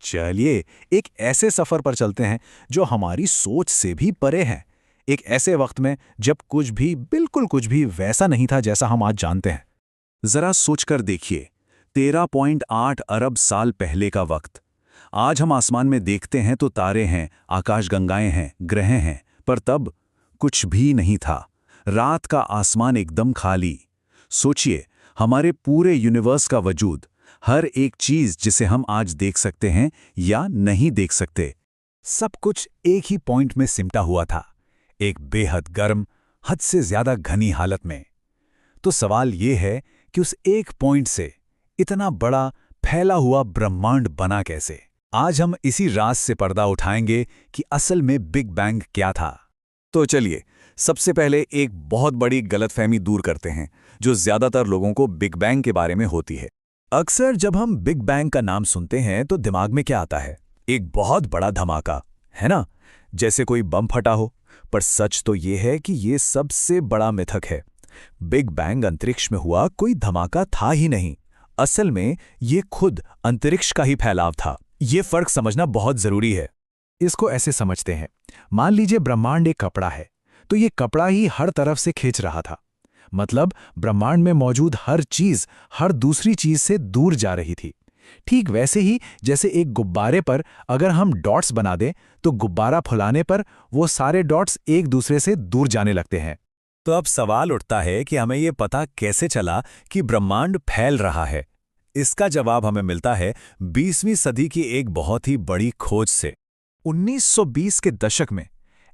चलिए एक ऐसे सफर पर चलते हैं जो हमारी सोच से भी परे है। एक ऐसे वक्त में जब कुछ भी, बिल्कुल कुछ भी वैसा नहीं था जैसा हम आज जानते हैं। जरा सोचकर देखिए, 13.8 अरब साल पहले का वक्त। आज हम आसमान में देखते हैं तो तारे हैं, आकाशगंगाएं हैं, ग्रह हैं, पर तब कुछ भी नहीं था। रात का आसमान एकदम खाली। सोचिए, हमारे पूरे यूनिवर्स का वजूद, हर एक चीज जिसे हम आज देख सकते हैं या नहीं देख सकते, सब कुछ एक ही पॉइंट में सिमटा हुआ था, एक बेहद गर्म, हद से ज्यादा घनी हालत में। तो सवाल ये है कि उस एक पॉइंट से इतना बड़ा फैला हुआ ब्रह्मांड बना कैसे? आज हम इसी राज से पर्दा उठाएंगे कि असल में बिग बैंग क्या था। तो चलिए सबसे पहले एक बहुत बड़ी गलतफहमी दूर करते हैं जो ज्यादातर लोगों को बिग बैंग के बारे में होती है। अक्सर जब हम बिग बैंग का नाम सुनते हैं तो दिमाग में क्या आता है? एक बहुत बड़ा धमाका, है ना? जैसे कोई बम फटा हो। पर सच तो ये है कि ये सबसे बड़ा मिथक है। बिग बैंग अंतरिक्ष में हुआ कोई धमाका था ही नहीं। असल में ये खुद अंतरिक्ष का ही फैलाव था। ये फर्क समझना बहुत जरूरी है। इसको ऐसे समझते हैं, मान लीजिए ब्रह्मांड एक कपड़ा है, तो ये कपड़ा ही हर तरफ से खींच रहा था। मतलब ब्रह्मांड में मौजूद हर चीज हर दूसरी चीज से दूर जा रही थी। ठीक वैसे ही जैसे एक गुब्बारे पर अगर हम डॉट्स बना दें तो गुब्बारा फुलाने पर वो सारे डॉट्स एक दूसरे से दूर जाने लगते हैं। तो अब सवाल उठता है कि हमें ये पता कैसे चला कि ब्रह्मांड फैल रहा है? इसका जवाब हमें मिलता है 20वीं सदी की एक बहुत ही बड़ी खोज से। 1920 के दशक में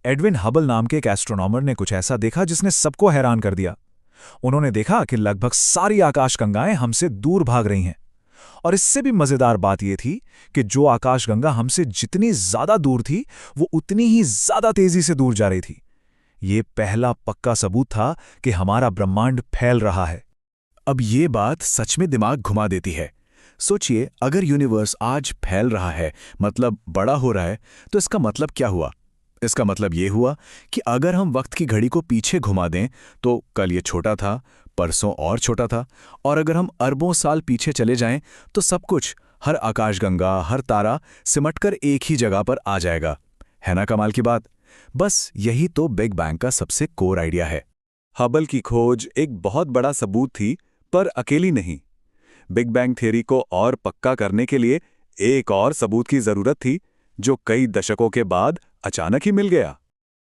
एडविन हबल नाम के एक एस्ट्रोनॉमर ने कुछ ऐसा देखा जिसने सबको हैरान कर दिया। उन्होंने देखा कि लगभग सारी आकाशगंगाएं हमसे दूर भाग रही हैं। और इससे भी मजेदार बात यह थी कि जो आकाशगंगा हमसे जितनी ज्यादा दूर थी वो उतनी ही ज्यादा तेजी से दूर जा रही थी। ये पहला पक्का सबूत था कि हमारा ब्रह्मांड फैल रहा है। अब ये बात सच में दिमाग घुमा देती है। सोचिए, अगर यूनिवर्स आज फैल रहा है, मतलब बड़ा हो रहा है, तो इसका मतलब क्या हुआ? इसका मतलब ये हुआ कि अगर हम वक्त की घड़ी को पीछे घुमा दें तो कल ये छोटा था, परसों और छोटा था, और अगर हम अरबों साल पीछे चले जाएं तो सब कुछ, हर आकाशगंगा, हर तारा सिमटकर एक ही जगह पर आ जाएगा। है ना कमाल की बात? बस यही तो बिग बैंग का सबसे कोर आइडिया है। हबल की खोज एक बहुत बड़ा सबूत थी, पर अकेली नहीं। बिग बैंग थ्योरी को और पक्का करने के लिए एक और सबूत की जरूरत थी, जो कई दशकों के बाद अचानक ही मिल गया।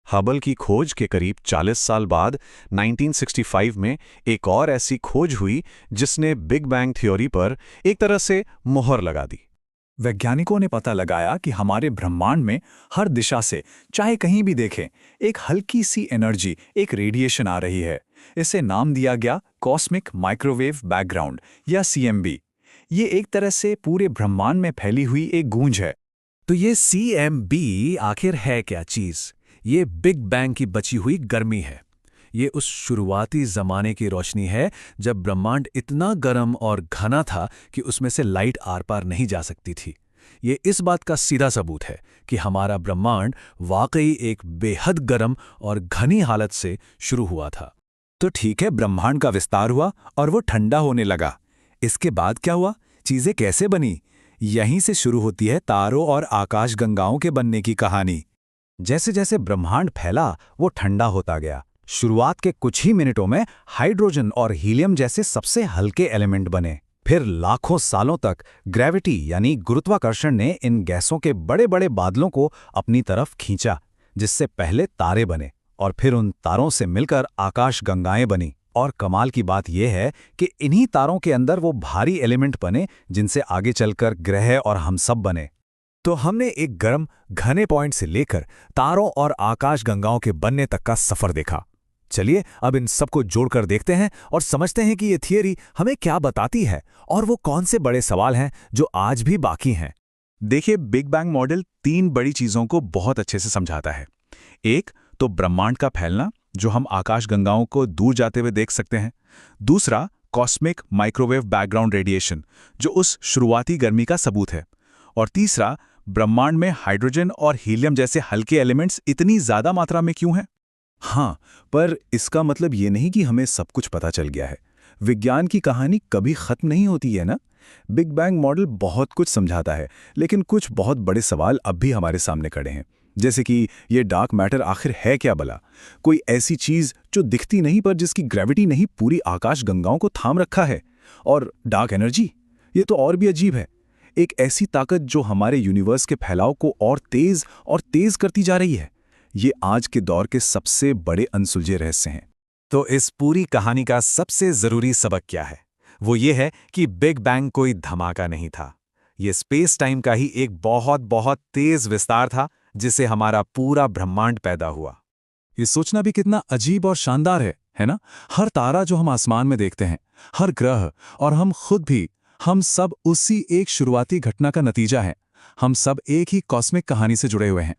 हबल की खोज के करीब 40 साल बाद 1965 में एक और ऐसी खोज हुई जिसने बिग बैंग थ्योरी पर एक तरह से मोहर लगा दी। वैज्ञानिकों ने पता लगाया कि हमारे ब्रह्मांड में हर दिशा से, चाहे कहीं भी देखें, एक हल्की सी एनर्जी, एक रेडिएशन आ रही है। इसे नाम दिया गया कॉस्मिक माइक्रोवेव बैकग्राउंड या CMB। ये एक तरह से पूरे ब्रह्मांड में फैली हुई एक गूंज है। तो ये CMB आखिर है क्या चीज? ये बिग बैंग की बची हुई गर्मी है। ये उस शुरुआती जमाने की रोशनी है जब ब्रह्मांड इतना गर्म और घना था कि उसमें से लाइट आर पार नहीं जा सकती थी। ये इस बात का सीधा सबूत है कि हमारा ब्रह्मांड वाकई एक बेहद गर्म और घनी हालत से शुरू हुआ था। तो ठीक है, ब्रह्मांड का विस्तार हुआ और वो ठंडा होने लगा। इसके बाद क्या हुआ? चीजें कैसे बनी? यहीं से शुरू होती है तारों और आकाशगंगाओं के बनने की कहानी। जैसे जैसे ब्रह्मांड फैला वो ठंडा होता गया। शुरुआत के कुछ ही मिनटों में हाइड्रोजन और हीलियम जैसे सबसे हल्के एलिमेंट बने। फिर लाखों सालों तक ग्रेविटी यानी गुरुत्वाकर्षण ने इन गैसों के बड़े बड़े बादलों को अपनी तरफ खींचा, जिससे पहले तारे बने और फिर उन तारों से मिलकर आकाशगंगाएं बनी। और कमाल की बात यह है कि इन्हीं तारों के अंदर वो भारी एलिमेंट बने जिनसे आगे चलकर ग्रह और हम सब बने। तो हमने एक गर्म घने पॉइंट से लेकर तारों और आकाशगंगाओं के बनने तक का सफर देखा। चलिए अब इन सबको जोड़कर देखते हैं और समझते हैं कि ये थियरी हमें क्या बताती है और वो कौन से बड़े सवाल हैं जो आज भी बाकी हैं। देखिए, बिग बैंग मॉडल 3 बड़ी चीजों को बहुत अच्छे से समझाता है। एक तो ब्रह्मांड का फैलना, जो हम आकाशगंगाओं को दूर जाते हुए देख सकते हैं। दूसरा, कॉस्मिक माइक्रोवेव बैकग्राउंड रेडिएशन, जो उस शुरुआती गर्मी का सबूत है। और तीसरा, ब्रह्मांड में हाइड्रोजन और हीलियम जैसे हल्के एलिमेंट्स इतनी ज्यादा मात्रा में क्यों हैं। हाँ, पर इसका मतलब ये नहीं कि हमें सब कुछ पता चल गया है। विज्ञान की कहानी कभी खत्म नहीं होती है ना। बिग बैंग मॉडल बहुत कुछ समझाता है, लेकिन कुछ बहुत बड़े सवाल अब भी हमारे सामने खड़े हैं। जैसे कि ये डार्क मैटर आखिर है क्या भला? कोई ऐसी चीज जो दिखती नहीं पर जिसकी ग्रेविटी नहीं पूरी आकाश गंगाओं को थाम रखा है। और डार्क एनर्जी, ये तो और भी अजीब है। एक ऐसी ताकत जो हमारे यूनिवर्स के फैलाव को और तेज करती जा रही है। ये आज के दौर के सबसे बड़े अनसुलझे रहस्य हैं। तो इस पूरी कहानी का सबसे जरूरी सबक क्या है? वो ये है कि बिग बैंग कोई धमाका नहीं था। ये स्पेस टाइम का ही एक बहुत बहुत तेज विस्तार था, जिससे हमारा पूरा ब्रह्मांड पैदा हुआ। ये सोचना भी कितना अजीब और शानदार है ना? हर तारा जो हम आसमान में देखते हैं, हर ग्रह और हम खुद भी, हम सब उसी एक शुरुआती घटना का नतीजा हैं। हम सब एक ही कॉस्मिक कहानी से जुड़े हुए हैं।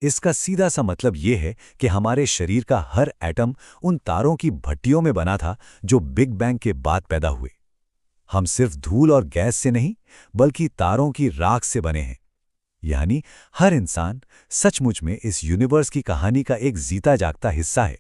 इसका सीधा सा मतलब ये है कि हमारे शरीर का हर एटम उन तारों की भट्टियों में बना था जो बिग बैंग के बाद पैदा हुए। हम सिर्फ धूल और गैस से नहीं, बल्कि तारों की राख से बने हैं। यानी हर इंसान सचमुच में इस यूनिवर्स की कहानी का एक जीता जागता हिस्सा है।